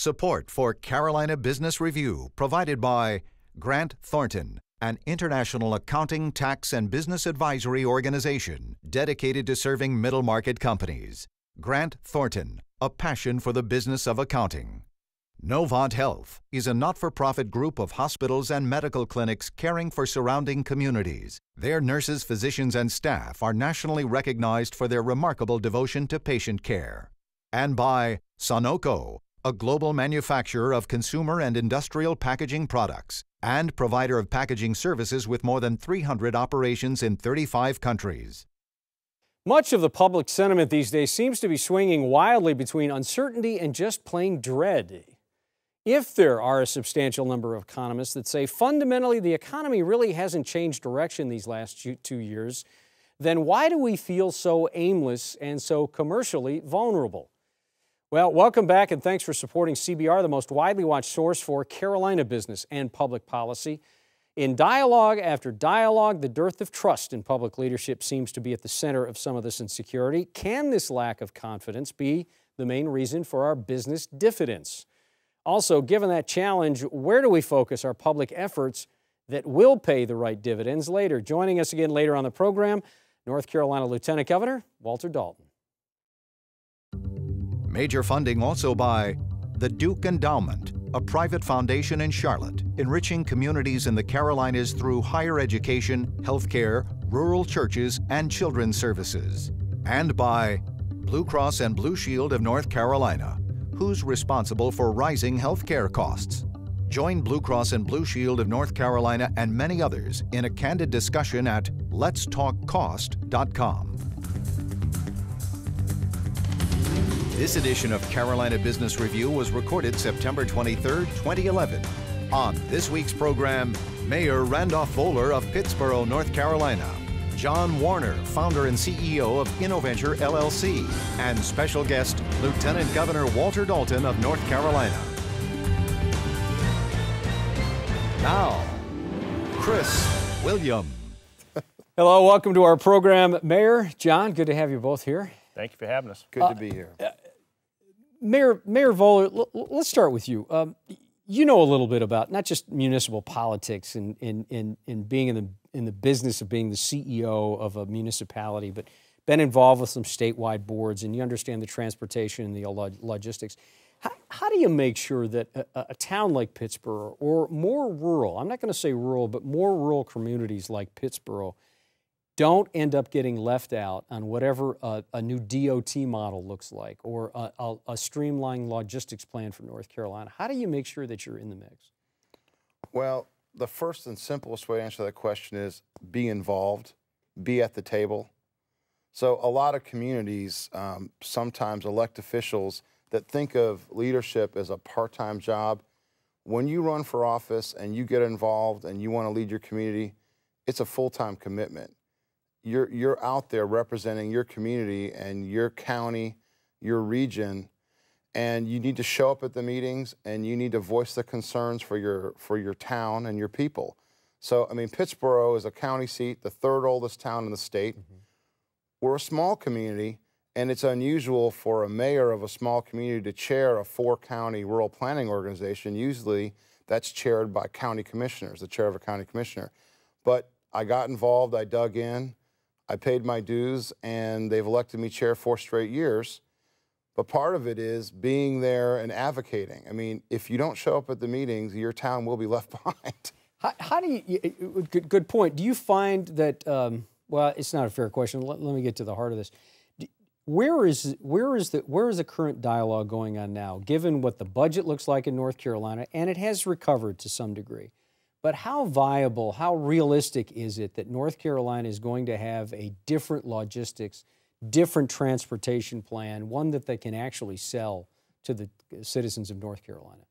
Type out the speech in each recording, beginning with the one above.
Support for Carolina Business Review provided by Grant Thornton, an international accounting, tax, and business advisory organization dedicated to serving middle-market companies. Grant Thornton, a passion for the business of accounting. Novant Health is a not-for-profit group of hospitals and medical clinics caring for surrounding communities. Their nurses, physicians, and staff are nationally recognized for their remarkable devotion to patient care. And by Sonoco, a global manufacturer of consumer and industrial packaging products and provider of packaging services with more than 300 operations in 35 countries. Much of the public sentiment these days seems to be swinging wildly between uncertainty and just plain dread. If there are a substantial number of economists that say fundamentally the economy really hasn't changed direction these last 2 years, then why do we feel so aimless and so commercially vulnerable? Well, welcome back and thanks for supporting CBR, the most widely watched source for Carolina business and public policy. In dialogue after dialogue, the dearth of trust in public leadership seems to be at the center of some of this insecurity. Can this lack of confidence be the main reason for our business diffidence? Also, given that challenge, where do we focus our public efforts that will pay the right dividends later? Joining us again later on the program, North Carolina Lieutenant Governor Walter Dalton. Major funding also by the Duke Endowment, a private foundation in Charlotte, enriching communities in the Carolinas through higher education, healthcare, rural churches, and children's services. And by Blue Cross and Blue Shield of North Carolina, who's responsible for rising healthcare costs. Join Blue Cross and Blue Shield of North Carolina and many others in a candid discussion at letstalkcost.com. This edition of Carolina Business Review was recorded September 23, 2011. On this week's program, Mayor Randolph Voller of Pittsboro, North Carolina, John Warner, founder and CEO of InnoVenture LLC, and special guest, Lieutenant Governor Walter Dalton of North Carolina. Now, Chris William. Hello, welcome to our program. Mayor, John, good to have you both here. Thank you for having us. Good to be here. Mayor Voller, let's start with you. You know a little bit about not just municipal politics and being in the business of being the CEO of a municipality, but been involved with some statewide boards, and you understand the transportation and the logistics. How do you make sure that a town like Pittsboro, or more rural, I'm not going to say rural, but more rural communities like Pittsboro, don't end up getting left out on whatever a new DOT model looks like, or a streamlined logistics plan for North Carolina? How do you make sure that you're in the mix? Well, the first and simplest way to answer that question is be involved, be at the table. So a lot of communities sometimes elect officials that think of leadership as a part-time job. When you run for office and you get involved and you want to lead your community, it's a full-time commitment. You're out there representing your community and your county, your region, and you need to show up at the meetings and you need to voice the concerns for your town and your people. So, I mean, Pittsboro is a county seat, the third oldest town in the state. Mm-hmm. We're a small community, and it's unusual for a mayor of a small community to chair a 4-county rural planning organization. Usually that's chaired by county commissioners, the chair of a county commissioner. But I got involved, I dug in, I paid my dues, and they've elected me chair 4 straight years. But part of it is being there and advocating. I mean, if you don't show up at the meetings, your town will be left behind. How do you, good point. Do you find that, well, it's not a fair question. Let me get to the heart of this. Where is the current dialogue going on now, given what the budget looks like in North Carolina, and it has recovered to some degree? But how viable, how realistic is it that North Carolina is going to have a different logistics, different transportation plan, one that they can actually sell to the citizens of North Carolina?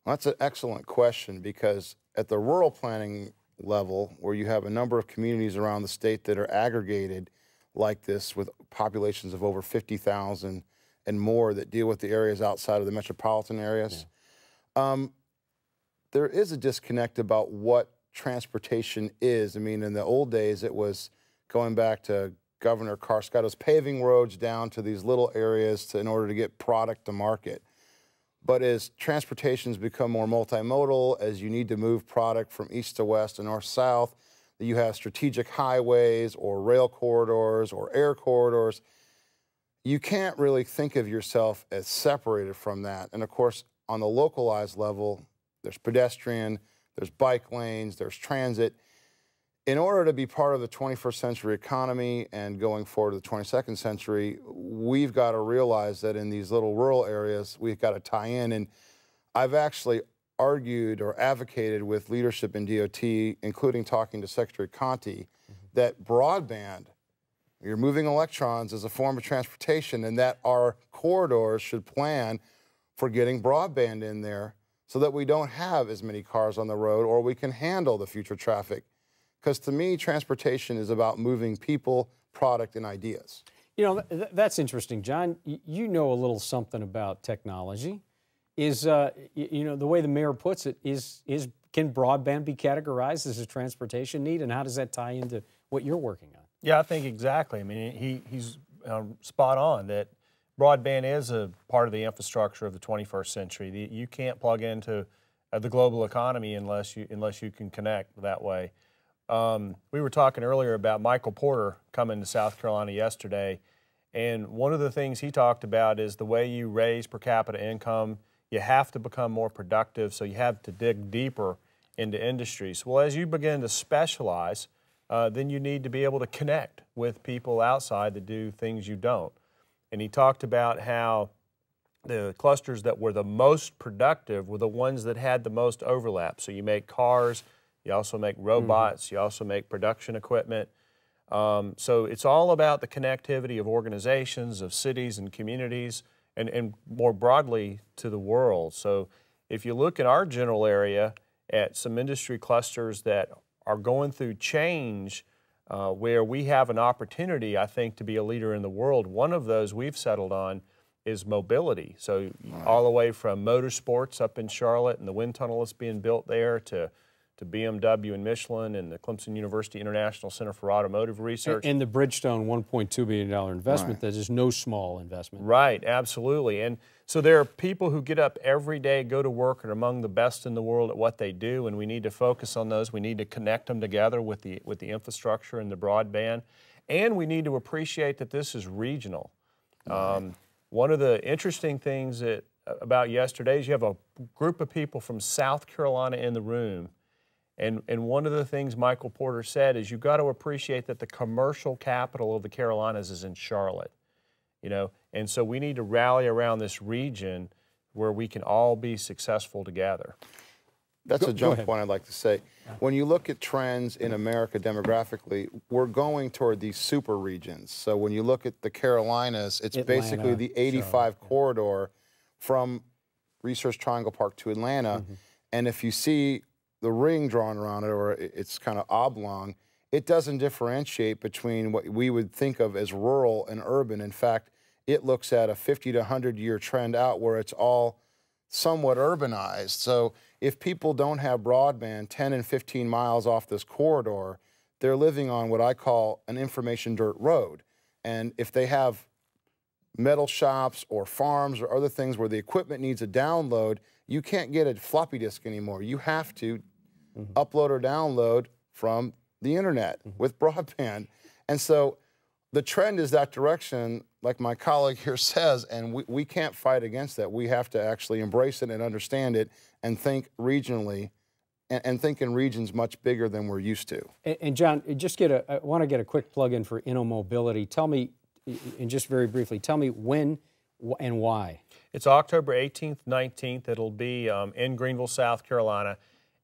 Well, that's an excellent question, because at the rural planning level, where you have a number of communities around the state that are aggregated like this with populations of over 50,000 and more that deal with the areas outside of the metropolitan areas, there is a disconnect about what transportation is. I mean, in the old days, it was going back to Governor Scott was paving roads down to these little areas in order to get product to market. But as transportation's become more multimodal, as you need to move product from east to west and north south, that you have strategic highways or rail corridors or air corridors, you can't really think of yourself as separated from that. And of course, on the localized level, there's pedestrian, there's bike lanes, there's transit. In order to be part of the 21st century economy and going forward to the 22nd century, we've got to realize that in these little rural areas, we've got to tie in. And I've actually argued or advocated with leadership in DOT, including talking to Secretary Conti, that broadband, you're moving electrons as a form of transportation, and that our corridors should plan for getting broadband in there so that we don't have as many cars on the road, or we can handle the future traffic. Because to me, transportation is about moving people, product, and ideas. You know, that's interesting, John. You know a little something about technology. Is, you know, the way the mayor puts it, can broadband be categorized as a transportation need, and how does that tie into what you're working on? Yeah, I think exactly. I mean, he's spot on that broadband is a part of the infrastructure of the 21st century. You can't plug into the global economy unless you can connect that way. We were talking earlier about Michael Porter coming to South Carolina yesterday, and one of the things he talked about is the way you raise per capita income, you have to become more productive, so you have to dig deeper into industries. Well, as you begin to specialize, then you need to be able to connect with people outside that do things you don't. And he talked about how the clusters that were the most productive were the ones that had the most overlap. So you make cars, you also make robots, you also make production equipment. So it's all about the connectivity of organizations, of cities and communities, and more broadly to the world. So if you look in our general area at some industry clusters that are going through change, where we have an opportunity, I think, to be a leader in the world, one of those we've settled on is mobility. So all the way from motorsports up in Charlotte and the wind tunnel that's being built there to BMW and Michelin and the Clemson University International Center for Automotive Research. And the Bridgestone $1.2 billion investment, that is no small investment. Right, absolutely. And so there are people who get up every day, go to work, and are among the best in the world at what they do, and we need to focus on those. We need to connect them together with the infrastructure and the broadband. And we need to appreciate that this is regional. One of the interesting things about yesterday is you have a group of people from South Carolina in the room. And one of the things Michael Porter said is you've got to appreciate that the commercial capital of the Carolinas is in Charlotte, you know, and so we need to rally around this region where we can all be successful together. That's a jump point I'd like to say. When you look at trends in America demographically, we're going toward these super regions. So when you look at the Carolinas, it's Atlanta, basically the 85 corridor from Research Triangle Park to Atlanta. And if you see the ring drawn around it, or it's kind of oblong, it doesn't differentiate between what we would think of as rural and urban. In fact, it looks at a 50 to 100 year trend out where it's all somewhat urbanized. So if people don't have broadband 10 and 15 miles off this corridor, they're living on what I call an information dirt road. And if they have metal shops or farms or other things where the equipment needs a download, you can't get a floppy disk anymore. You have to upload or download from the internet with broadband. And so the trend is that direction, like my colleague here says, and we can't fight against that. We have to actually embrace it and understand it and think regionally and think in regions much bigger than we're used to. And John, I want to get a quick plug-in for InnoMobility. Tell me, and just very briefly, tell me when and why. It's October 18th, 19th. It'll be in Greenville, South Carolina.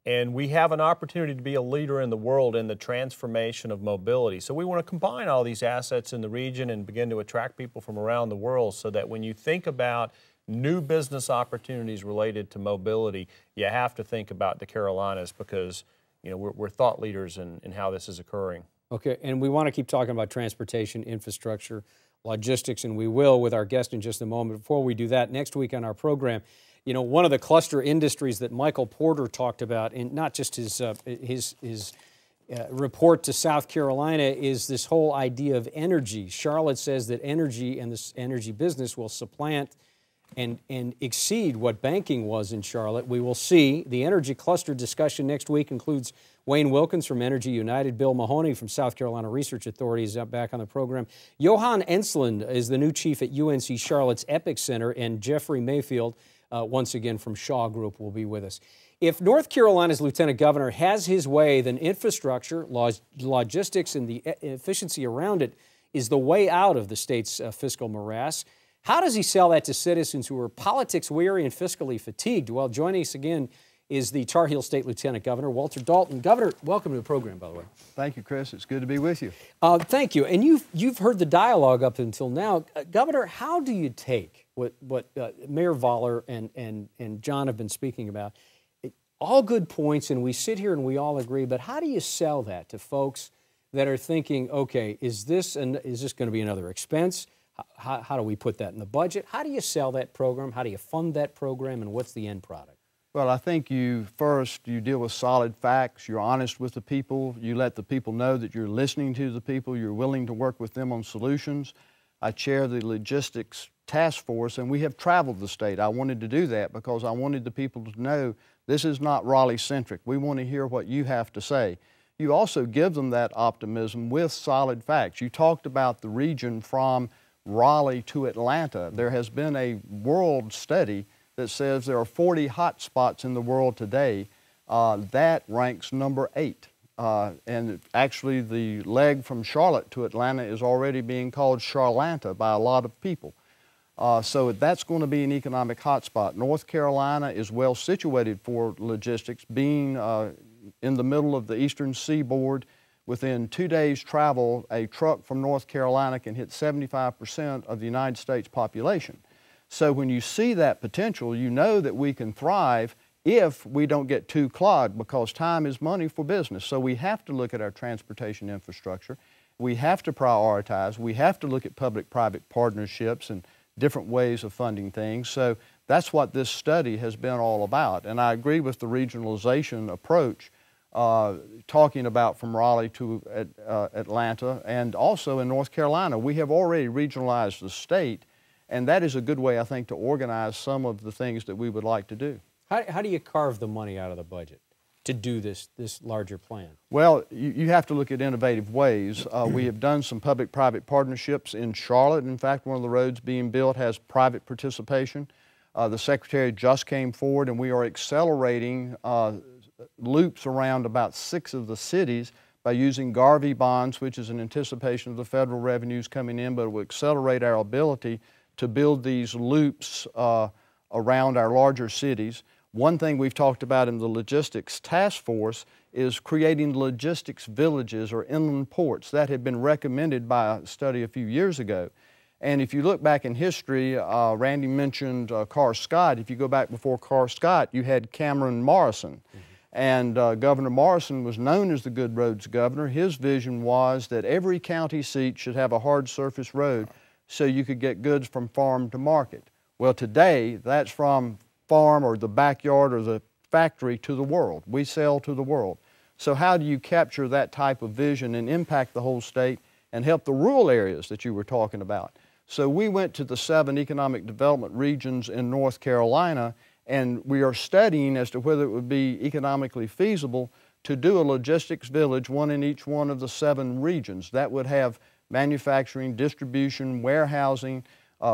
And we have an opportunity to be a leader in the world in the transformation of mobility. So we want to combine all these assets in the region and begin to attract people from around the world so that when you think about new business opportunities related to mobility, you have to think about the Carolinas because, you know, we're thought leaders in how this is occurring. Okay, and we want to keep talking about transportation, infrastructure, logistics, and we will with our guest in just a moment. Before we do that, next week on our program, you know, one of the cluster industries that Michael Porter talked about, and not just his report to South Carolina, is this whole idea of energy. Charlotte says that energy and this energy business will supplant and exceed what banking was in Charlotte. We will see. The energy cluster discussion next week includes Wayne Wilkins from Energy United, Bill Mahoney from South Carolina Research Authority is back on the program. Johan Ensland is the new chief at UNC Charlotte's Epic Center, and Jeffrey Mayfield, once again from Shaw Group, will be with us. If North Carolina's lieutenant governor has his way, then infrastructure, logistics, and the efficiency around it is the way out of the state's fiscal morass. How does he sell that to citizens who are politics weary and fiscally fatigued? Well, joining us again is the Tar Heel State Lieutenant Governor, Walter Dalton. Governor, welcome to the program, by the way. Thank you, Chris. It's good to be with you. Thank you. And you've heard the dialogue up until now. Governor, how do you take what Mayor Voller and John have been speaking about? All good points, and we sit here and we all agree, but how do you sell that to folks that are thinking, okay, is this going to be another expense? How do we put that in the budget? How do you sell that program? How do you fund that program, and what's the end product? Well, I think you deal with solid facts. You're honest with the people. You let the people know that you're listening to the people. You're willing to work with them on solutions. I chair the logistics task force, and we have traveled the state. I wanted to do that because I wanted the people to know this is not Raleigh-centric. We want to hear what you have to say. You also give them that optimism with solid facts. You talked about the region from Raleigh to Atlanta. There has been a world study that says there are 40 hot spots in the world today. That ranks number 8. And actually the leg from Charlotte to Atlanta is already being called Charlanta by a lot of people. So that's going to be an economic hotspot. North Carolina is well situated for logistics, being in the middle of the eastern seaboard. Within 2 days' travel, a truck from North Carolina can hit 75% of the United States population. So when you see that potential, you know that we can thrive if we don't get too clogged, because time is money for business. So we have to look at our transportation infrastructure. We have to prioritize. We have to look at public-private partnerships and different ways of funding things. So that's what this study has been all about. And I agree with the regionalization approach, talking about from Raleigh to Atlanta, and also in North Carolina. We have already regionalized the state, and that is a good way, I think, to organize some of the things that we would like to do. How do you carve the money out of the budget to do this larger plan? Well, you have to look at innovative ways. We have done some public-private partnerships in Charlotte. In fact, one of the roads being built has private participation. The Secretary just came forward, and we are accelerating loops around about 6 of the cities by using Garvey bonds, which is in anticipation of the federal revenues coming in, but it will accelerate our ability to build these loops around our larger cities. One thing we've talked about in the logistics task force is creating logistics villages or inland ports. That had been recommended by a study a few years ago. And if you look back in history, Randy mentioned Carr Scott. If you go back before Carr Scott, you had Cameron Morrison. And Governor Morrison was known as the Good Roads Governor. His vision was that every county seat should have a hard surface road so you could get goods from farm to market. Well, today, that's from farm or the backyard or the factory to the world. We sell to the world. So how do you capture that type of vision and impact the whole state and help the rural areas that you were talking about? So we went to the 7 economic development regions in North Carolina, and we are studying as to whether it would be economically feasible to do a logistics village, one in each one of the 7 regions. That would have manufacturing, distribution, warehousing,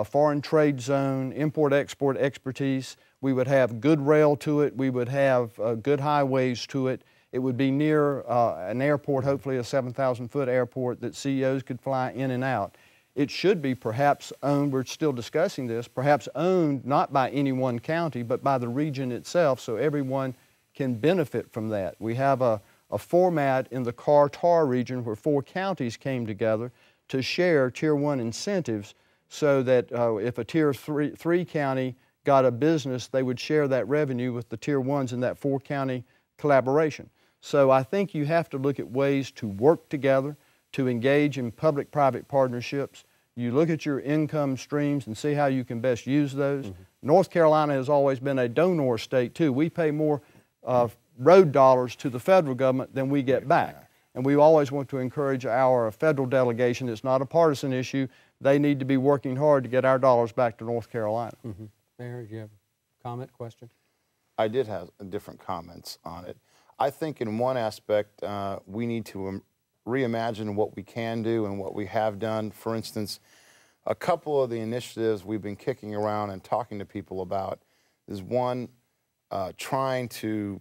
foreign trade zone, import-export expertise. We would have good rail to it. We would have good highways to it. It would be near an airport, hopefully a 7,000-foot airport that CEOs could fly in and out. It should be perhaps owned, we're still discussing this, perhaps owned not by any one county, but by the region itself, so everyone can benefit from that. We have a format in the Carr-Tar region where 4 counties came together to share Tier 1 incentives, so that if a Tier 3 county got a business, they would share that revenue with the Tier 1s in that 4-county collaboration. So I think you have to look at ways to work together, to engage in public-private partnerships. You look at your income streams and see how you can best use those. North Carolina has always been a donor state too. We pay more road dollars to the federal government than we get back. And we always want to encourage our federal delegation. It's not a partisan issue. They need to be working hard to get our dollars back to North Carolina. Mayor, do you have a comment, question? I did have different comments on it. I think in one aspect, we need to reimagine what we can do and what we have done. For instance, a couple of the initiatives we've been kicking around and talking to people about is one, trying to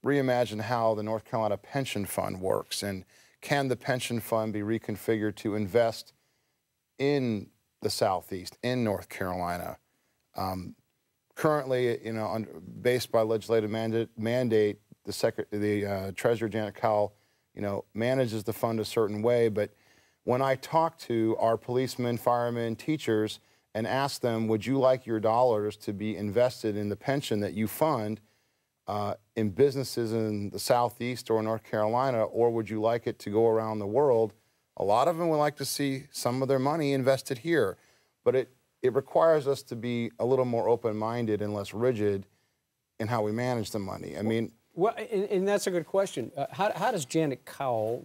reimagine how the North Carolina pension fund works, and can the pension fund be reconfigured to invest in the Southeast, in North Carolina. Currently, you know, based by legislative mandate, the Treasurer Janet Cowell, you know, manages the fund a certain way. But when I talk to our policemen, firemen, teachers, and ask them, would you like your dollars to be invested in the pension that you fund in businesses in the Southeast or North Carolina, or would you like it to go around the world? A lot of them would like to see some of their money invested here, but it requires us to be a little more open-minded and less rigid in how we manage the money. I mean, well, and that's a good question. How does Janet Cowell,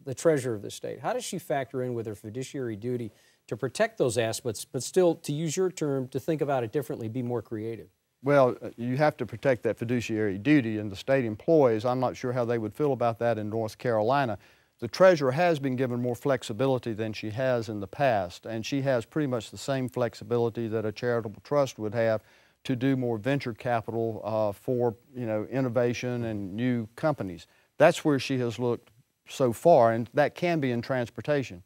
the treasurer of the state, how does she factor in with her fiduciary duty to protect those aspects, but still, to use your term, to think about it differently, be more creative? Well, you have to protect that fiduciary duty, and the state employees, I'm not sure how they would feel about that in North Carolina. The treasurer has been given more flexibility than she has in the past, and she has pretty much the same flexibility that a charitable trust would have to do more venture capital for, you know, innovation and new companies. That's where she has looked so far, and that can be in transportation.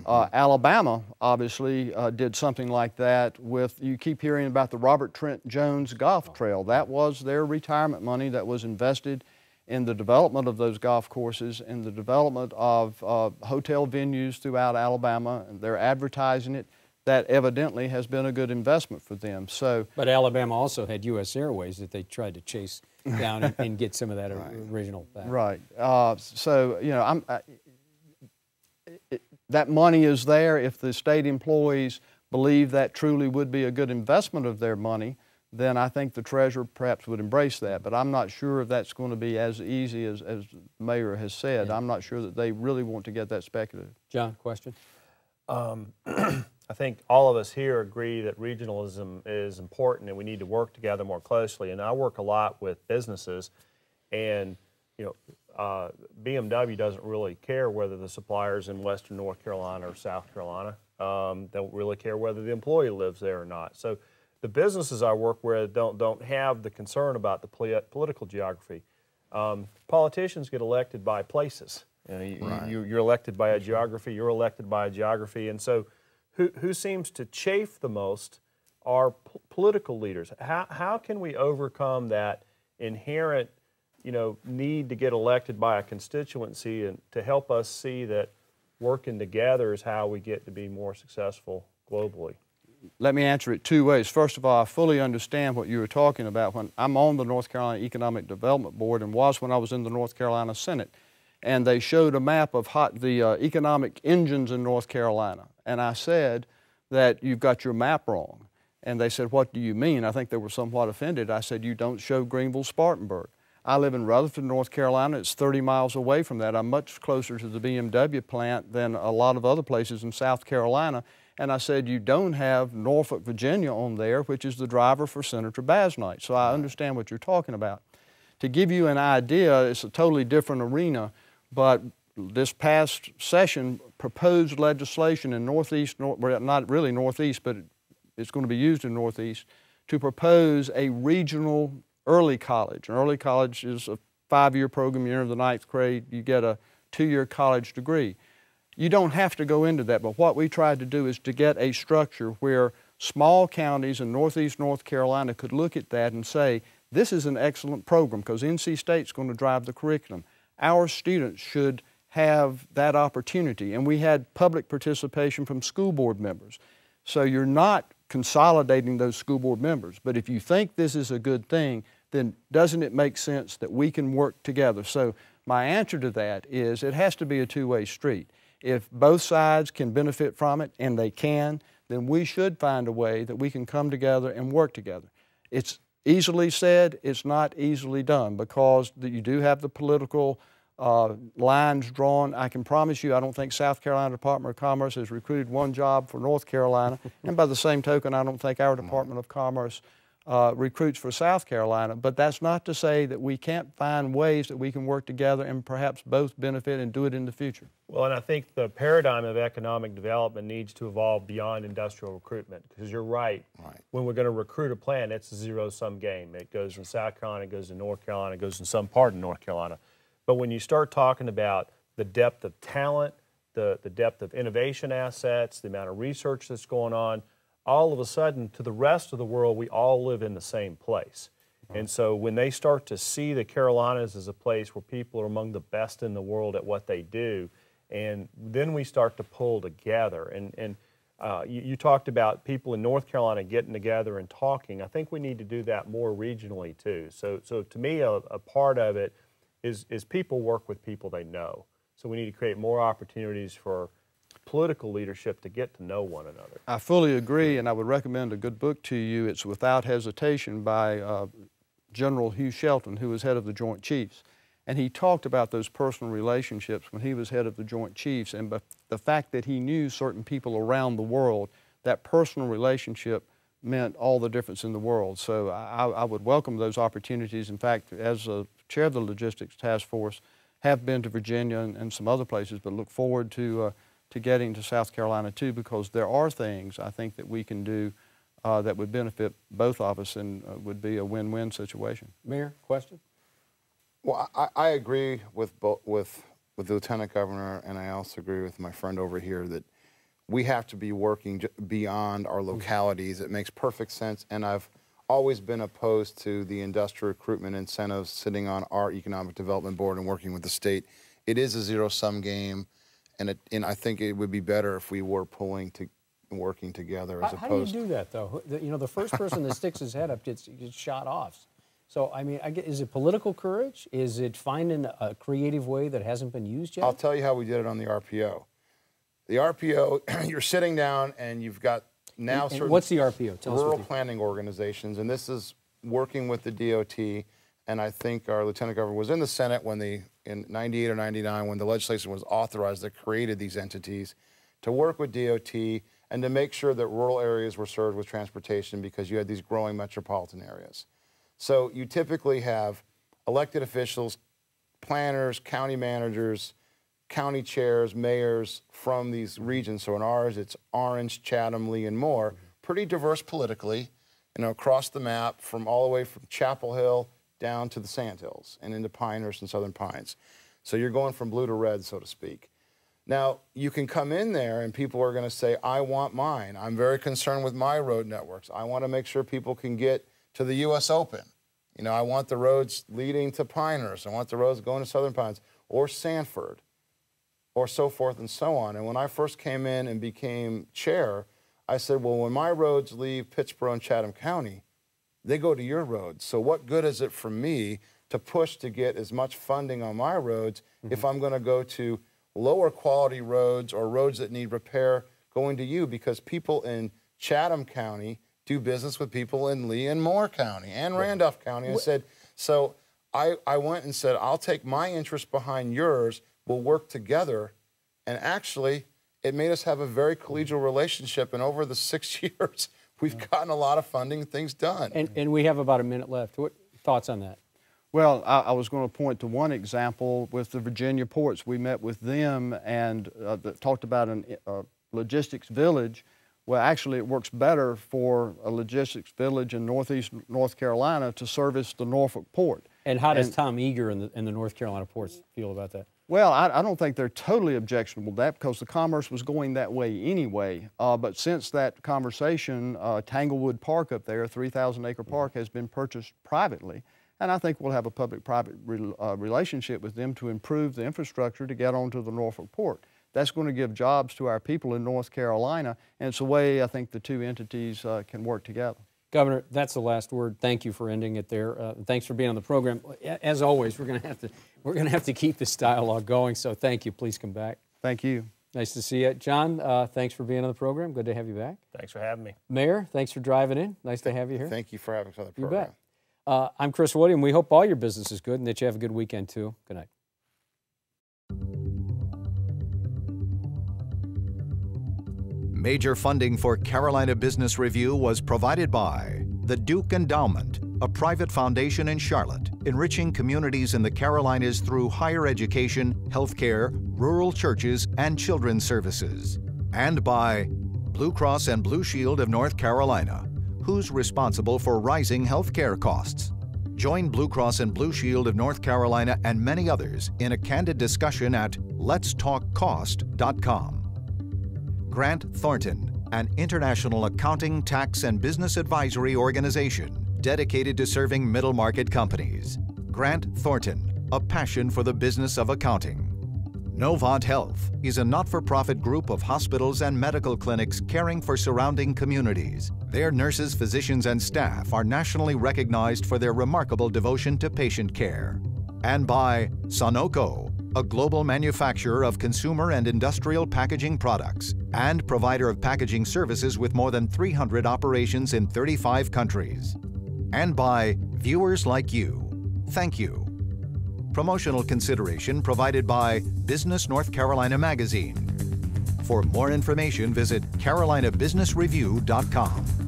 Alabama obviously did something like that with, you keep hearing about the Robert Trent Jones Golf Trail. That was their retirement money that was invested in the development of those golf courses, in the development of hotel venues throughout Alabama, and they're advertising it. That evidently has been a good investment for them. So, but Alabama also had U.S. Airways that they tried to chase down and get some of that original back. Right. So, you know, that money is there. If the state employees believe that truly would be a good investment of their money, then I think the treasurer perhaps would embrace that. But I'm not sure if that's going to be as easy as the mayor has said. I'm not sure that they really want to get that speculative. John, question? I think all of us here agree that regionalism is important and we need to work together more closely. And I work a lot with businesses, and you know, BMW doesn't really care whether the supplier's in Western North Carolina or South Carolina. They don't really care whether the employee lives there or not. So the businesses I work with don't have the concern about the political geography. Politicians get elected by places. You know, you're elected by a geography, you're elected by a geography, and so who seems to chafe the most are political leaders. How can we overcome that inherent, you know, need to get elected by a constituency, and to help us see that working together is how we get to be more successful globally? Let me answer it two ways. First of all, I fully understand what you were talking about. When I'm on the North Carolina Economic Development Board, and was when I was in the North Carolina Senate, and they showed a map of the economic engines in North Carolina. And I said that you've got your map wrong. And they said, what do you mean? I think they were somewhat offended. I said, you don't show Greenville-Spartanburg. I live in Rutherford, North Carolina. It's 30 miles away from that. I'm much closer to the BMW plant than a lot of other places in South Carolina. And I said, you don't have Norfolk, Virginia on there, which is the driver for Senator Basnight. So I understand what you're talking about. To give you an idea, it's a totally different arena, but this past session proposed legislation in Northeast, well, not really Northeast, but it's going to be used in Northeast, to propose a regional early college. An early college is a 5-year program. You enter the 9th grade, you get a 2-year college degree. You don't have to go into that, but what we tried to do is to get a structure where small counties in Northeast North Carolina could look at that and say, this is an excellent program because NC State's going to drive the curriculum. Our students should have that opportunity. And we had public participation from school board members. So you're not consolidating those school board members. But if you think this is a good thing, then doesn't it make sense that we can work together? So my answer to that is it has to be a two-way street. If both sides can benefit from it, and they can, then we should find a way that we can come together and work together. It's easily said, it's not easily done, because you do have the political lines drawn. I can promise you I don't think South Carolina Department of Commerce has recruited one job for North Carolina. And by the same token, I don't think our Department of Commerce recruits for South Carolina. But that's not to say that we can't find ways that we can work together and perhaps both benefit and do it in the future. Well, and I think the paradigm of economic development needs to evolve beyond industrial recruitment, because you're right. When we're going to recruit a plant, it's a zero-sum game. It goes in South Carolina, it goes in North Carolina, it goes in some part of North Carolina. But when you start talking about the depth of talent, the depth of innovation assets, the amount of research that's going on, all of a sudden, to the rest of the world, we all live in the same place. And so when they start to see the Carolinas as a place where people are among the best in the world at what they do, and then we start to pull together. And you talked about people in North Carolina getting together and talking. I think we need to do that more regionally too. So to me, a part of it is people work with people they know. So we need to create more opportunities for political leadership to get to know one another. I fully agree, and I would recommend a good book to you. It's Without Hesitation by General Hugh Shelton, who was head of the Joint Chiefs. And he talked about those personal relationships when he was head of the Joint Chiefs, and the fact that he knew certain people around the world, that personal relationship meant all the difference in the world. So I would welcome those opportunities. In fact, as a chair of the Logistics Task Force, have been to Virginia and some other places, but look forward to getting to South Carolina too, because there are things I think that we can do that would benefit both of us and would be a win-win situation. Mayor, question? Well, I agree with the Lieutenant Governor, and I also agree with my friend over here that we have to be working beyond our localities. It makes perfect sense, and I've always been opposed to the industrial recruitment incentives sitting on our Economic Development Board and working with the state. It is a zero-sum game, and I think it would be better if we were working together as opposed. How do you do that, though? You know, the first person that sticks his head up gets shot off. So, I mean, is it political courage? Is it finding a creative way that hasn't been used yet? I'll tell you how we did it on the RPO. The RPO, you're sitting down and you've got now certain what's the RPO? Tell rural us planning organizations, and this is working with the DOT, and I think our Lieutenant Governor was in the Senate when in 98 or 99 when the legislation was authorized that created these entities to work with DOT and to make sure that rural areas were served with transportation because you had these growing metropolitan areas. So you typically have elected officials, planners, county managers, county chairs, mayors from these regions. So in ours, it's Orange, Chatham, Lee, and Moore. Pretty diverse politically, you know, across the map from all the way from Chapel Hill down to the Sandhills and into Pinehurst and Southern Pines. So you're going from blue to red, so to speak. Now, you can come in there and people are going to say, I want mine. I'm very concerned with my road networks. I want to make sure people can get to the U.S. Open. You know, I want the roads leading to Pinehurst. I want the roads going to Southern Pines or Sanford or so forth and so on. And when I first came in and became chair, I said, well, when my roads leave Pittsboro and Chatham County, they go to your roads. So what good is it for me to push to get as much funding on my roads if I'm going to go to lower quality roads or roads that need repair going to you? Because people in Chatham County do business with people in Lee and Moore County and Randolph County. I said, so I went and said, I'll take my interest behind yours. We'll work together. And actually, it made us have a very collegial relationship. And over the 6 years, we've gotten a lot of funding and things done. And we have about a minute left. What thoughts on that? Well, I was going to point to one example with the Virginia ports. We met with them and talked about a logistics village. Well, actually, it works better for a logistics village in northeast North Carolina to service the Norfolk port. And how does Tom Eager and the North Carolina ports feel about that? Well, I don't think they're totally objectionable to that because the commerce was going that way anyway. But since that conversation, Tanglewood Park up there, a 3,000-acre park, has been purchased privately. And I think we'll have a public-private relationship with them to improve the infrastructure to get onto the Norfolk port. That's going to give jobs to our people in North Carolina, and it's a way I think the two entities can work together. Governor, that's the last word. Thank you for ending it there. Thanks for being on the program. As always, we're going to have to keep this dialogue going. So thank you. Please come back. Thank you. Nice to see you, John. Thanks for being on the program. Good to have you back. Thanks for having me. Mayor, thanks for driving in. Nice to have you here. Thank you for having us on the program. You bet. I'm Chris William. We hope all your business is good and that you have a good weekend too. Good night. Major funding for Carolina Business Review was provided by the Duke Endowment, a private foundation in Charlotte, enriching communities in the Carolinas through higher education, healthcare, rural churches, and children's services. And by Blue Cross and Blue Shield of North Carolina, who's responsible for rising healthcare costs. Join Blue Cross and Blue Shield of North Carolina and many others in a candid discussion at letstalkcost.com. Grant Thornton, an international accounting, tax, and business advisory organization dedicated to serving middle-market companies. Grant Thornton, a passion for the business of accounting. Novant Health is a not-for-profit group of hospitals and medical clinics caring for surrounding communities. Their nurses, physicians, and staff are nationally recognized for their remarkable devotion to patient care. And by Sonoco, a global manufacturer of consumer and industrial packaging products and provider of packaging services with more than 300 operations in 35 countries. And by viewers like you. Thank you. Promotional consideration provided by Business North Carolina Magazine. For more information, visit carolinabusinessreview.com.